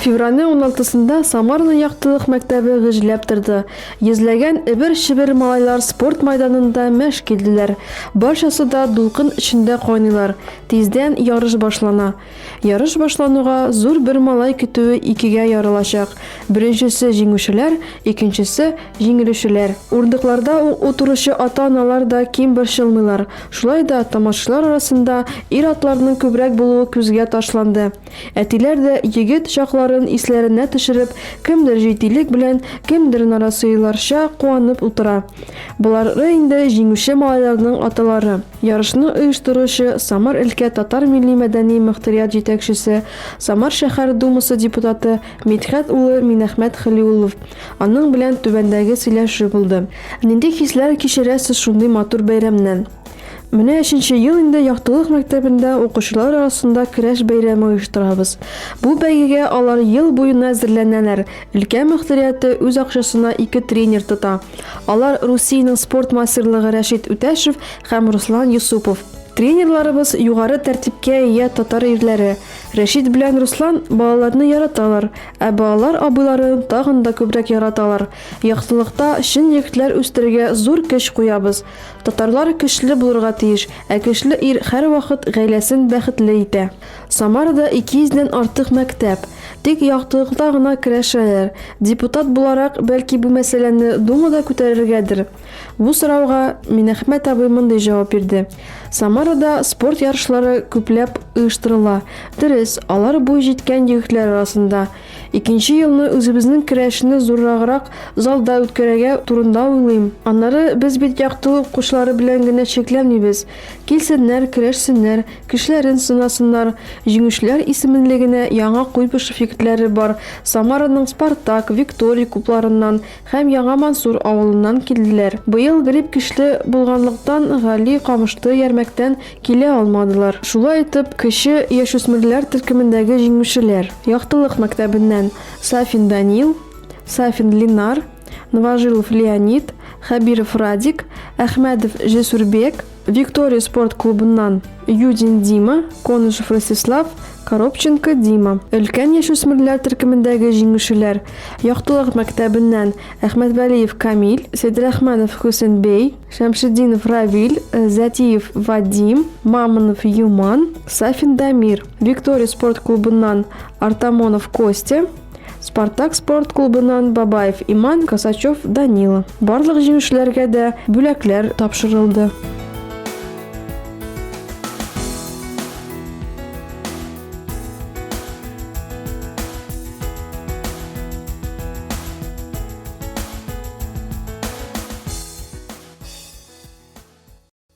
Февральнең 16-сында Самарның яктылык мәктәбе гөжләп торды. Йөзләгән эбер-шибер малайлар спорт майданында мәш килделәр. Барчасы да дулкын эчендә кайныйлар. Тиздән ярыш башлана. Ярыш башлануга зур бер малай көтүе икегә ярылачак. Беренчесе җиңүчеләр, икенчесе җиңелүчеләр. Урындыкларда утыручы ата-аналар да ким борчылмыйлар. Шулай да тамашачылар арасында ир-атларның күбрәк булуы күзгә ташланды. Әтиләр дә егет чакларын исләренә төшереп, кемдер җитдилек белән, кемдер нарасыйларча куанып утыра. Булары инде җиңүче малайларның аталары. Ярышны оештыручы Самар өлкә татар милли-мәдәни мөхтәрият җитәкчесе, Самар шәһәр думасы депутаты Мидхәт улы Минәхмәт Хәлиуллов. Аның белән түбәндәге сөйләшү булды. Нинди хисләр кичерәсез шундый матур бәйрәмнән? Менә 3нче ел инде яктылык мәктәбендә укучылар арасында көрәш бәйрәме оештырабыз. Бу бәйгегә алар ел буена әзерләнәләр. Өлкә мөхтәрияте үз акчасына 2 тренер тота. Алар Русиянең спорт мастерлыгы Рәшит Үтәшев һәм Руслан Юсупов. Тренерларыбыз югары тәртипкә ия татар ирләре. Рәшит белән Руслан балаларны яраталар, ә балалар абыйларын тагын да күбрәк яраталар. Яктылыкта чын егетләр үстерергә зур көч куябыз. Татарлар көчле булырга тиеш, ә көчле ир һәрвакыт гаиләсен бәхетле итә. Самарда 200-дән артык мәктәп. Тик яктылыкта гына көрәшәләр. Депутат буларак, бәлки бу мәсьәләне думада күтәрергәдер. Бу сорауга Минәхмәт абый мондай җавап бирде. Самарда спорт ярышлары күпләп оештырыла. Дөрес, алар буй җиткән егетләр арасында. 2нче елны үзебезнең көрәшне зурраграк залда үткәрергә турында уйлыйм. Аннары без бит яктылык укучылары белән генә чикләнмибез. Килсеннәр, көрәшсеннәр, кешеләрен сынасыннар. Җиңүчеләр исемлегенә яңа Куйбышев егетләре бар. Самараның Спартак, Виктория клубларыннан һәм Яңа Мансур авылыннан килделәр. Быел грип көчле булганлыктан Гали Камышты ярмәктән килә алмадылар. Шулай итеп, кече яшүсмерләр төркемендәге җиңүчеләр яктылык мәктәбеннән Сафин Данил, Сафин Линар, Новожилов Леонид, Хабиров Радик, Әхмәдов Жесурбек, Виктория спорт клубыннан Юдин Дима, Конышев Ростислав, Коробченко Дима. Өлкән яшүсмерләр төркемендәге җиңүчеләр яктылык мәктәбеннән Әхмәтвәлиев Камил, Сәйдрәхманов Хөсенбей, Шәмшетдинов Равил, Зәтиев Вадим, Мамонов Юман, Сафин Дамир. Виктория спорт клубыннан Артамонов Костя, Спартак спорт клубыннан Бабаев Иман, Косачев Данила. Барлык җиңүчеләргә дә бүләкләр тапшырылды.